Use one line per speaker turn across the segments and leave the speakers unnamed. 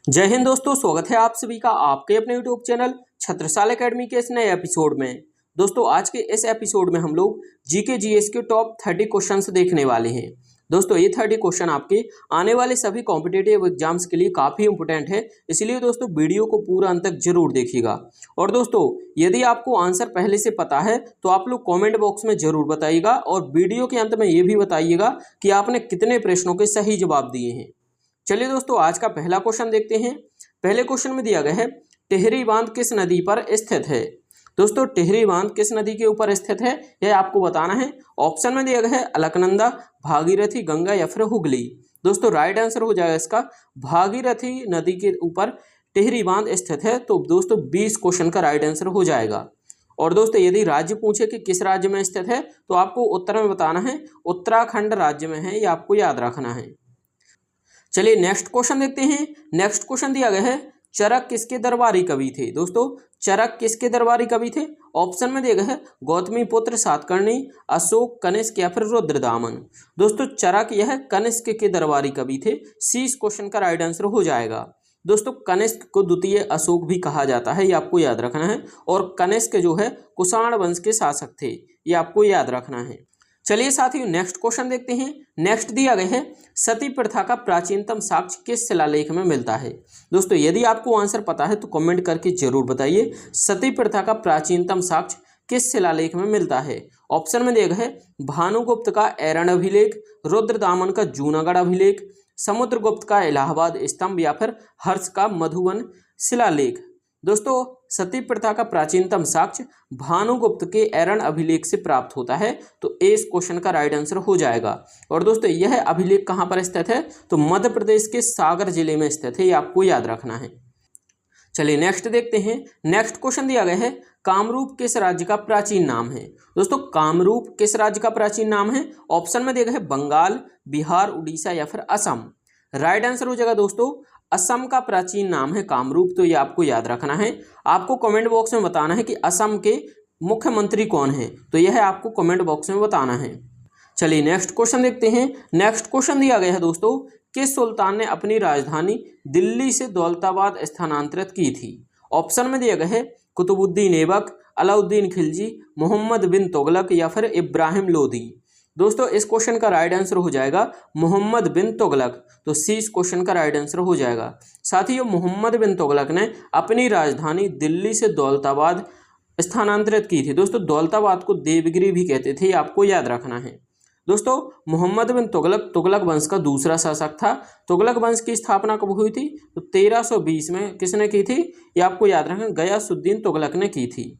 जय हिंद दोस्तों, स्वागत है आप सभी का आपके अपने यूट्यूब चैनल छत्रसाल एकेडमी के इस नए एपिसोड में। दोस्तों आज के इस एपिसोड में हम लोग जीके जीएस के टॉप 30 क्वेश्चंस देखने वाले हैं। दोस्तों ये 30 क्वेश्चन आपके आने वाले सभी कॉम्पिटिटिव एग्जाम्स के लिए काफ़ी इंपोर्टेंट है, इसलिए दोस्तों वीडियो को पूरा अंत तक जरूर देखिएगा। और दोस्तों यदि आपको आंसर पहले से पता है तो आप लोग कॉमेंट बॉक्स में जरूर बताइएगा और वीडियो के अंत में ये भी बताइएगा कि आपने कितने प्रश्नों के सही जवाब दिए हैं। चलिए दोस्तों आज का पहला क्वेश्चन देखते हैं। पहले क्वेश्चन में दिया गया है टिहरी बांध किस नदी पर स्थित है। दोस्तों टिहरी बांध किस नदी के ऊपर स्थित है यह आपको बताना है। ऑप्शन में दिया गया है अलकनंदा, भागीरथी, गंगा या फिर हुगली। दोस्तों राइट आंसर हो जाएगा इसका भागीरथी नदी के ऊपर टिहरी बांध स्थित है। तो दोस्तों 20 क्वेश्चन का राइट आंसर हो जाएगा। और दोस्तों यदि राज्य पूछे कि किस राज्य में स्थित है तो आपको उत्तर में बताना है उत्तराखंड राज्य में है, ये आपको याद रखना है। चलिए नेक्स्ट क्वेश्चन देखते हैं। नेक्स्ट क्वेश्चन दिया गया है चरक किसके दरबारी कवि थे। दोस्तों चरक किसके दरबारी कवि थे। ऑप्शन में दिया गया है गौतमी पुत्र सातकर्णी, अशोक, कनिष्क या फिर रुद्रदामन। दोस्तों चरक यह कनिष्क के दरबारी कवि थे। सी इस क्वेश्चन का राइट आंसर हो जाएगा। दोस्तों कनिष्क को द्वितीय अशोक भी कहा जाता है, ये आपको याद रखना है। और कनिष्क जो है कुषाण वंश के शासक थे, ये आपको याद रखना है। चलिए साथियों नेक्स्ट क्वेश्चन देखते हैं। नेक्स्ट दिया गया है सती प्रथा का प्राचीनतम साक्ष्य किस शिलालेख में मिलता है। दोस्तों यदि आपको आंसर पता है तो कमेंट करके जरूर बताइए सती प्रथा का प्राचीनतम साक्ष्य किस शिलालेख में मिलता है। ऑप्शन में दिया गया है भानुगुप्त का ऐरण अभिलेख, रुद्रदामन का जूनागढ़ अभिलेख, समुद्रगुप्त का इलाहाबाद स्तंभ या फिर हर्ष का मधुबन शिलालेख। दोस्तों सती प्रथा का प्राचीनतम साक्ष्य भानुगुप्त के ऐरण अभिलेख से प्राप्त होता है, तो ए इस क्वेश्चन का राइट आंसर हो जाएगा। और दोस्तों यह अभिलेख कहाँ पर स्थित है तो मध्य प्रदेश के सागर जिले में स्थित है, ये आपको याद रखना है। चलिए नेक्स्ट देखते हैं। नेक्स्ट क्वेश्चन दिया गया है कामरूप किस राज्य का प्राचीन नाम है। दोस्तों कामरूप किस राज्य का प्राचीन नाम है। ऑप्शन में दिया गया है बंगाल, बिहार, उड़ीसा या फिर असम। राइट आंसर हो जाएगा दोस्तों असम का प्राचीन नाम है कामरूप, तो ये आपको याद रखना है। आपको कमेंट बॉक्स में बताना है कि असम के मुख्यमंत्री कौन है, तो यह आपको कमेंट बॉक्स में बताना है। चलिए नेक्स्ट क्वेश्चन देखते हैं। नेक्स्ट क्वेश्चन दिया गया है दोस्तों किस सुल्तान ने अपनी राजधानी दिल्ली से दौलताबाद स्थानांतरित की थी। ऑप्शन में दिया गया है कुतुबुद्दीन ऐबक, अलाउद्दीन खिलजी, मोहम्मद बिन तुगलक या फिर इब्राहिम लोदी। दोस्तों इस क्वेश्चन का राइट आंसर हो जाएगा मोहम्मद बिन तुगलक, तो सी इस क्वेश्चन का राइट आंसर हो जाएगा। साथियों मोहम्मद बिन तुगलक ने अपनी राजधानी दिल्ली से दौलताबाद स्थानांतरित की थी। दोस्तों दौलताबाद को देवगिरी भी कहते थे, आपको याद रखना है। दोस्तों मोहम्मद बिन तुगलक तुगलक वंश का दूसरा शासक था। तुगलक वंश की स्थापना कब हुई थी तो 1320 में किसने की थी, ये आपको याद रखना, गयासुद्दीन तुगलक ने की थी।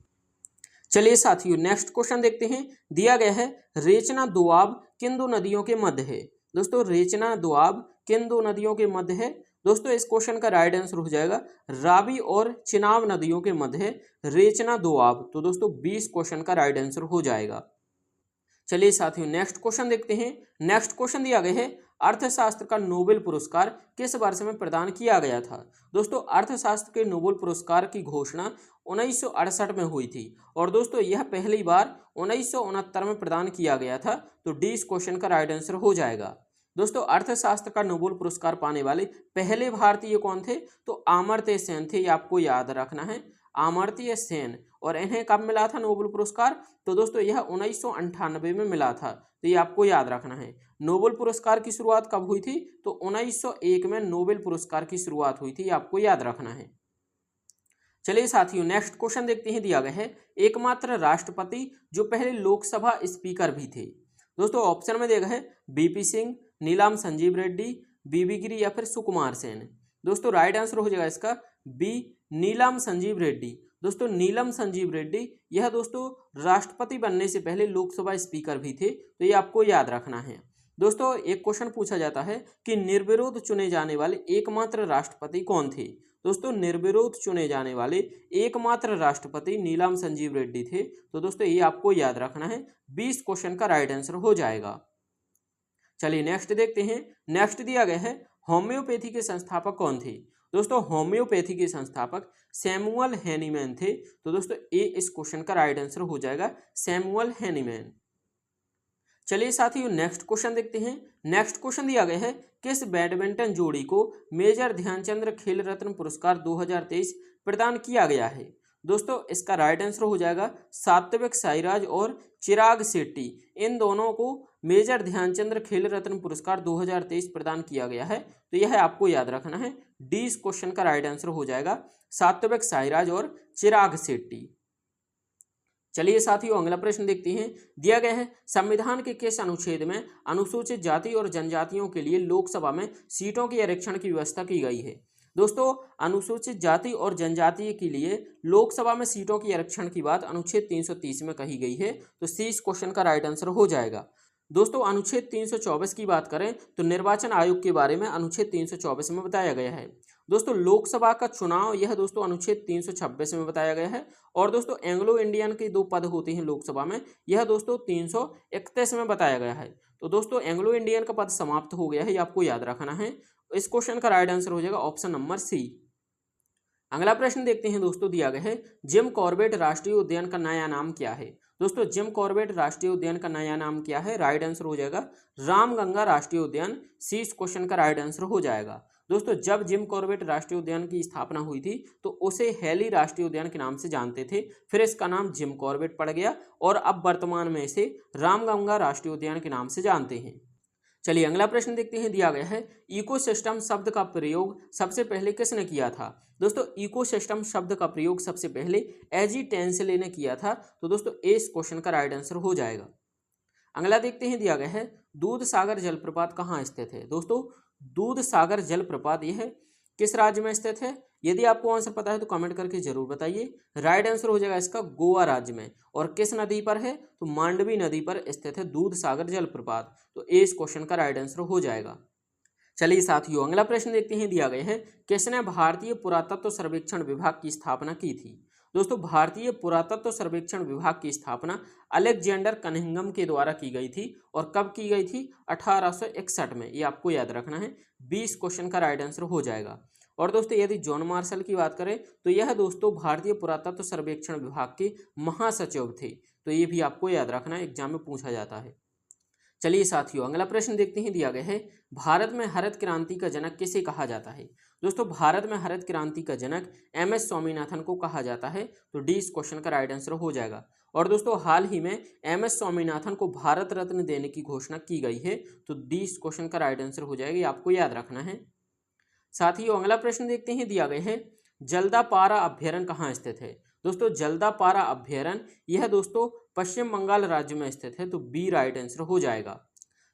चलिए साथियों नेक्स्ट क्वेश्चन देखते हैं। दिया गया है रेचना दोआब किन दो नदियों के मध्य है। दोस्तों रेचना दोआब किन दो नदियों के मध्य है। दोस्तों इस क्वेश्चन का राइट आंसर हो जाएगा रावी और चिनाब नदियों के मध्य है रेचना दोआब, तो दोस्तों 20 क्वेश्चन का राइट आंसर हो जाएगा। चलिए साथियों नेक्स्ट क्वेश्चन देखते हैं। नेक्स्ट क्वेश्चन दिया गया है अर्थशास्त्र का नोबेल पुरस्कार किस वर्ष में प्रदान किया गया था। दोस्तों अर्थशास्त्र के नोबेल पुरस्कार की घोषणा 1968 में हुई थी और दोस्तों यह पहली बार 1969 में प्रदान किया गया था, तो डी इस क्वेश्चन का राइट आंसर हो जाएगा। दोस्तों अर्थशास्त्र का नोबेल पुरस्कार पाने वाले पहले भारतीय कौन थे तो अमर्त्य सेन थे, ये आपको याद रखना है, अमर्त्य सेन। और इन्हें कब मिला था नोबेल पुरस्कार तो दोस्तों यह 1998 में मिला था, तो ये आपको याद रखना है। नोबेल पुरस्कार की शुरुआत कब हुई थी तो 1901 में नोबेल पुरस्कार की शुरुआत हुई थी, ये आपको याद रखना है। चलिए साथियों नेक्स्ट क्वेश्चन देखते हैं। दिया गया है एकमात्र राष्ट्रपति जो पहले लोकसभा स्पीकर भी थे। दोस्तों ऑप्शन में दिया गया है बीपी सिंह, नीलाम संजीव रेड्डी, बीबी गिरी या फिर सुकुमार सेन। दोस्तों राइट आंसर हो जाएगा इसका बी नीलाम संजीव रेड्डी। दोस्तों नीलम संजीव रेड्डी यह दोस्तों राष्ट्रपति बनने से पहले लोकसभा स्पीकर भी थे, तो ये आपको याद रखना है। दोस्तों एक क्वेश्चन पूछा जाता है कि निर्विरोध चुने जाने वाले एकमात्र राष्ट्रपति कौन थे। दोस्तों निर्विरोध चुने जाने वाले एकमात्र राष्ट्रपति नीलम संजीव रेड्डी थे, तो दोस्तों ये आपको याद रखना है। 20 क्वेश्चन का राइट आंसर हो जाएगा। चलिए नेक्स्ट देखते हैं। नेक्स्ट दिया गया है होम्योपैथी के संस्थापक कौन थे। दोस्तों होम्योपैथी के संस्थापक सैमुअल हैनीमैन थे, तो दोस्तों ए इस क्वेश्चन का राइट आंसर हो जाएगा सैमुअल हैनीमैन। चलिए साथियों नेक्स्ट क्वेश्चन देखते हैं। नेक्स्ट क्वेश्चन दिया गया है, किस बैडमिंटन जोड़ी को मेजर ध्यानचंद खेल रत्न पुरस्कार 2023 प्रदान किया गया है? दोस्तों इसका राइट आंसर हो जाएगा सात्विक साईराज और चिराग शेट्टी। इन दोनों को मेजर ध्यानचंद खेल रत्न पुरस्कार 2023 प्रदान किया गया है। तो यह आपको याद रखना है, डी इस क्वेश्चन का राइट आंसर हो जाएगा सात्विक साईराज और चिराग शेट्टी। चलिए साथियों अगला प्रश्न देखते हैं। दिया गया है, संविधान के किस अनुच्छेद में अनुसूचित जाति और जनजातियों के लिए लोकसभा में सीटों के आरक्षण की व्यवस्था की गई है? दोस्तों अनुसूचित जाति और जनजाति के लिए लोकसभा में सीटों की आरक्षण की बात अनुच्छेद 330 में कही गई है। तो सी इस क्वेश्चन का राइट आंसर हो जाएगा। दोस्तों अनुच्छेद 324 की बात करें तो निर्वाचन आयोग के बारे में अनुच्छेद 324 में बताया गया है। दोस्तों लोकसभा का चुनाव यह दोस्तों अनुच्छेद 326 में बताया गया है। और दोस्तों एंग्लो इंडियन के 2 पद होते हैं लोकसभा में, यह दोस्तों 331 में बताया गया है। तो दोस्तों एंग्लो इंडियन का पद समाप्त हो गया है, ये आपको याद रखना है। इस क्वेश्चन का राइट आंसर हो जाएगा ऑप्शन नंबर सी। अगला प्रश्न देखते हैं दोस्तों। दिया गया है, जिम कॉर्बेट राष्ट्रीय उद्यान का नया नाम क्या है? दोस्तों जिम कॉर्बेट राष्ट्रीय उद्यान का नया नाम क्या है? राइट आंसर हो जाएगा रामगंगा राष्ट्रीय उद्यान। सी इस क्वेश्चन का राइट आंसर हो जाएगा। दोस्तों जब जिम कॉर्बेट राष्ट्रीय उद्यान की स्थापना हुई थी तो उसे हेली राष्ट्रीय उद्यान के नाम से जानते थे, फिर इसका नाम जिम कॉर्बेट पड़ गया और अब वर्तमान में इसे रामगंगा राष्ट्रीय उद्यान के नाम से जानते हैं। चलिए अगला प्रश्न देखते हैं। दिया गया है, इकोसिस्टम शब्द का प्रयोग सबसे पहले किसने किया था? दोस्तों इकोसिस्टम शब्द का प्रयोग सबसे पहले एजी टेंसले ने किया था। तो दोस्तों इस क्वेश्चन का राइट आंसर हो जाएगा। अगला देखते हैं। दिया गया है, दूध सागर जलप्रपात कहाँ स्थित है? दोस्तों दूध सागर जलप्रपात यह किस राज्य में स्थित है? यदि आपको आंसर पता है तो कमेंट करके जरूर बताइए। राइट आंसर हो जाएगा इसका गोवा राज्य में। और किस नदी पर है? तो मांडवी नदी पर स्थित है दूध सागर जलप्रपात। तो इस क्वेश्चन का राइट आंसर हो जाएगा। चलिए साथियों अगला प्रश्न देखते हैं। दिया गया है, किसने भारतीय पुरातत्व सर्वेक्षण विभाग की स्थापना की थी? दोस्तों भारतीय पुरातत्व सर्वेक्षण विभाग की स्थापना अलेक्जेंडर कनिंघम के द्वारा की गई थी। और कब की गई थी? 1861 में। ये आपको याद रखना है। 20 क्वेश्चन का राइट आंसर हो जाएगा। और दोस्तों यदि जॉन मार्शल की बात करें तो यह दोस्तों भारतीय पुरातत्व सर्वेक्षण विभाग के महासचिव थे। तो ये भी आपको याद रखना है, एग्जाम में पूछा जाता है। चलिए साथियों अगला प्रश्न देखते हैं। दिया गया है, भारत में हरित क्रांति का जनक किसे कहा जाता है? दोस्तों भारत में हरित क्रांति का जनक एमएस स्वामीनाथन को कहा जाता है। तो डी इस क्वेश्चन का राइट आंसर हो जाएगा। और दोस्तों हाल ही में एमएस स्वामीनाथन को भारत रत्न देने की घोषणा की गई है। तो डी इस क्वेश्चन का राइट आंसर हो जाएगा, आपको याद रखना है। साथियों अगला प्रश्न देखते हैं। दिया गया है, जल्दापारा अभ्यारण्य कहाँ स्थित है? दोस्तों जल्दापारा अभ्यारण्य यह दोस्तों पश्चिम बंगाल राज्य में स्थित है। तो बी राइट आंसर हो जाएगा।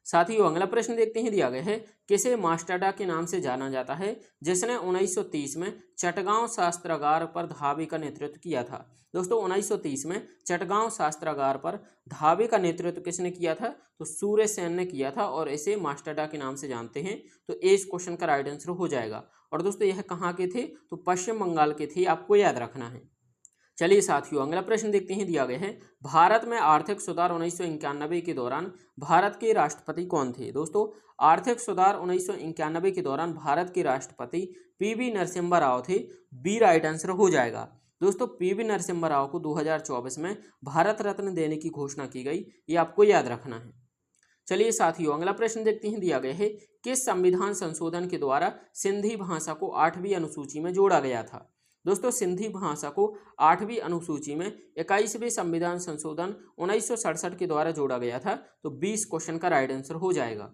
साथियों अगला प्रश्न देखते हैं। दिया गया है, किसे मास्टाडा के नाम से जाना जाता है जिसने 1930 में चटगांव शस्त्रागार पर धावे का नेतृत्व किया था? दोस्तों 1930 में चटगांव शस्त्रागार पर धावे का नेतृत्व किसने किया था? तो सूर्य सेन ने किया था और इसे मास्टाडा के नाम से जानते हैं। तो इस क्वेश्चन का राइट आंसर हो जाएगा। और दोस्तों यह कहाँ के थे? तो पश्चिम बंगाल के थे, आपको याद रखना है। चलिए साथियों अगला प्रश्न देखते हैं। दिया गया है, भारत में आर्थिक सुधार 1991 के दौरान भारत के राष्ट्रपति कौन थे? दोस्तों आर्थिक सुधार 1991 के दौरान भारत के राष्ट्रपति पीवी नरसिम्हा राव थे। बी राइट आंसर हो जाएगा। दोस्तों पीवी नरसिम्हा राव को 2024 में भारत रत्न देने की घोषणा की गई, ये आपको याद रखना है। चलिए साथियों अगला प्रश्न देखते हैं। दिया गया है, किस संविधान संशोधन के द्वारा सिंधी भाषा को 8वीं अनुसूची में जोड़ा गया था? दोस्तों सिंधी भाषा को 8वीं अनुसूची में 21वें संविधान संशोधन 1967 के द्वारा जोड़ा गया था। तो 20 क्वेश्चन का राइट आंसर हो जाएगा।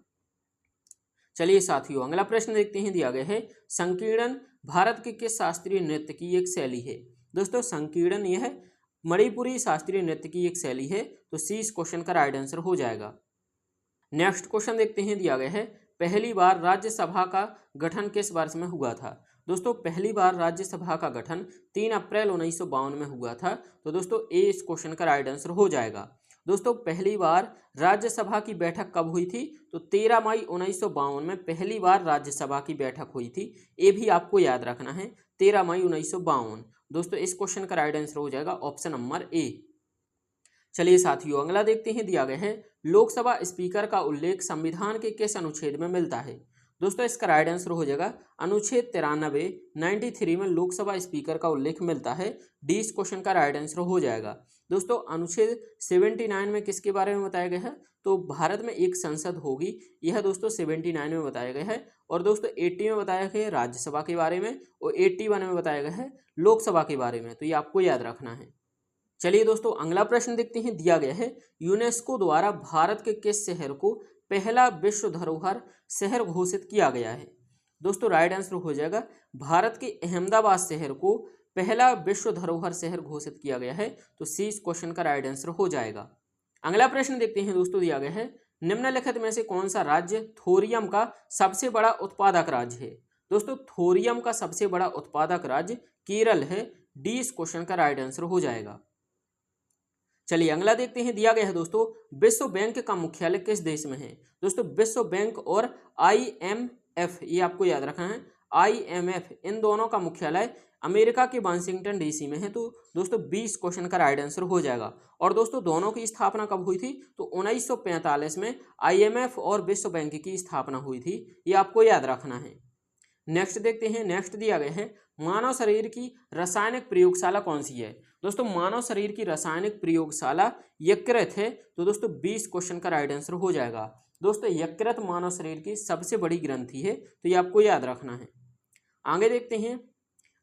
चलिए साथियों अगला प्रश्न देखते हैं। दिया गया है, संकीर्णन भारत के किस शास्त्रीय नृत्य की एक शैली है? दोस्तों संकीर्णन यह मणिपुरी शास्त्रीय नृत्य की एक शैली है। तो सी इस क्वेश्चन का राइट आंसर हो जाएगा। नेक्स्ट क्वेश्चन देखते हैं। दिया गया है, पहली बार राज्यसभा का गठन किस वर्ष में हुआ था? दोस्तों पहली बार राज्यसभा का गठन 3 अप्रैल 1952 में हुआ था। तो दोस्तों ए इस क्वेश्चन का राइट आंसर हो जाएगा। दोस्तों पहली बार राज्यसभा की बैठक कब हुई थी? तो 13 मई 1952 में पहली बार राज्यसभा की बैठक हुई थी। ये भी आपको याद रखना है, 13 मई 1952। दोस्तों इस क्वेश्चन का राइट आंसर हो जाएगा ऑप्शन नंबर ए। चलिए साथियों अगला देखते हैं। दिया गया है, लोकसभा स्पीकर का उल्लेख संविधान के किस अनुच्छेद में मिलता है? दोस्तों इसका राइट आंसर हो जाएगा अनुच्छेद 93 में लोकसभा स्पीकर का उल्लेख मिलता है। डी इस क्वेश्चन का राइट आंसर हो जाएगा। दोस्तों अनुच्छेद 79 में किसके बारे में बताया गया है? तो भारत में एक संसद होगी, यह दोस्तों 79 में बताया गया है। और दोस्तों 80 में बताया गया है राज्यसभा के बारे में, और 81 में बताया गया है लोकसभा के बारे में। तो ये आपको याद रखना है। चलिए दोस्तों अगला प्रश्न देखते हैं। दिया गया है यूनेस्को द्वारा भारत के किस शहर को पहला विश्व धरोहर शहर घोषित किया गया है? दोस्तों राइट आंसर हो जाएगा भारत के अहमदाबाद शहर को पहला विश्व धरोहर शहर घोषित किया गया है। तो सी इस क्वेश्चन का राइट आंसर हो जाएगा। अगला प्रश्न देखते हैं दोस्तों। दिया गया है निम्नलिखित में से कौन सा राज्य थोरियम का सबसे बड़ा उत्पादक राज्य है? दोस्तों थोरियम का सबसे बड़ा उत्पादक राज्य केरल है। डी इस क्वेश्चन का राइट आंसर हो जाएगा। चलिए अगला देखते हैं। दिया गया है दोस्तों विश्व बैंक का मुख्यालय किस देश में है? दोस्तों विश्व बैंक और IMF, ये आपको याद रखना है, IMF इन दोनों का मुख्यालय अमेरिका के वाशिंगटन DC में है। तो दोस्तों 20 क्वेश्चन का राइट आंसर हो जाएगा। और दोस्तों दोनों की स्थापना कब हुई थी? तो 1945 में IMF और विश्व बैंक की स्थापना हुई थी, ये आपको याद रखना है। नेक्स्ट देखते हैं। नेक्स्ट दिया गया है मानव शरीर की रासायनिक प्रयोगशाला कौन सी है? दोस्तों मानव शरीर की रासायनिक प्रयोगशाला यकृत है। तो दोस्तों 20 क्वेश्चन का राइट आंसर हो जाएगा। दोस्तों यकृत मानव शरीर की सबसे बड़ी ग्रंथि है, तो ये आपको याद रखना है। आगे देखते हैं।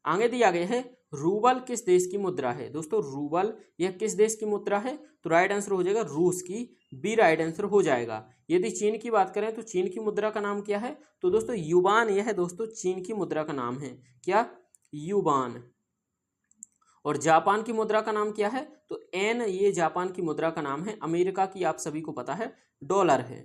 आगे दिया गया है रूबल किस देश की मुद्रा है? दोस्तों रूबल यह किस देश की मुद्रा है? तो राइट आंसर हो जाएगा रूस की। बी राइट आंसर हो जाएगा। यदि चीन की बात करें तो चीन की मुद्रा का नाम क्या है? तो दोस्तों युवान, यह दोस्तों चीन की मुद्रा का नाम है। क्या? युवान। और जापान की मुद्रा का नाम क्या है? तो एन, ये जापान की मुद्रा का नाम है। अमेरिका की आप सभी को पता है डॉलर है।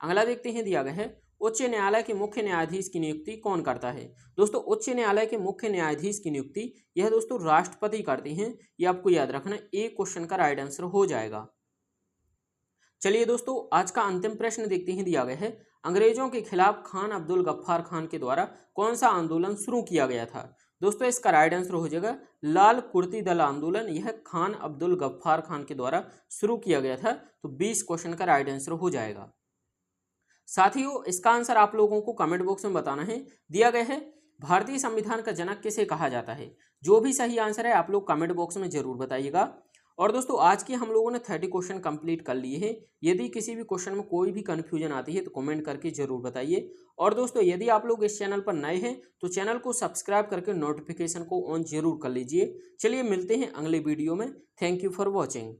अगला देखते हैं। दिया गया है उच्च न्यायालय के मुख्य न्यायाधीश की नियुक्ति कौन करता है? दोस्तों उच्च न्यायालय के मुख्य न्यायाधीश की नियुक्ति यह दोस्तों राष्ट्रपति करते हैं, ये आपको याद रखना। ए क्वेश्चन का राइट आंसर हो जाएगा। चलिए दोस्तों आज का अंतिम प्रश्न देखते हैं। दिया गया है अंग्रेजों के खिलाफ खान अब्दुल गफ्फार खान के द्वारा कौन सा आंदोलन शुरू किया गया था? दोस्तों इसका राइट आंसर हो जाएगा लाल कुर्ती दल आंदोलन। यह खान अब्दुल गफ्फार खान के द्वारा शुरू किया गया था। तो 20 क्वेश्चन का राइट आंसर हो जाएगा। साथियों इसका आंसर आप लोगों को कमेंट बॉक्स में बताना है। दिया गया है भारतीय संविधान का जनक किसे कहा जाता है? जो भी सही आंसर है आप लोग कमेंट बॉक्स में जरूर बताइएगा। और दोस्तों आज की हम लोगों ने 30 क्वेश्चन कंप्लीट कर लिए हैं। यदि किसी भी क्वेश्चन में कोई भी कंफ्यूजन आती है तो कमेंट करके जरूर बताइए। और दोस्तों यदि आप लोग इस चैनल पर नए हैं तो चैनल को सब्सक्राइब करके नोटिफिकेशन को ऑन जरूर कर लीजिए। चलिए मिलते हैं अगले वीडियो में। Thank you for watching.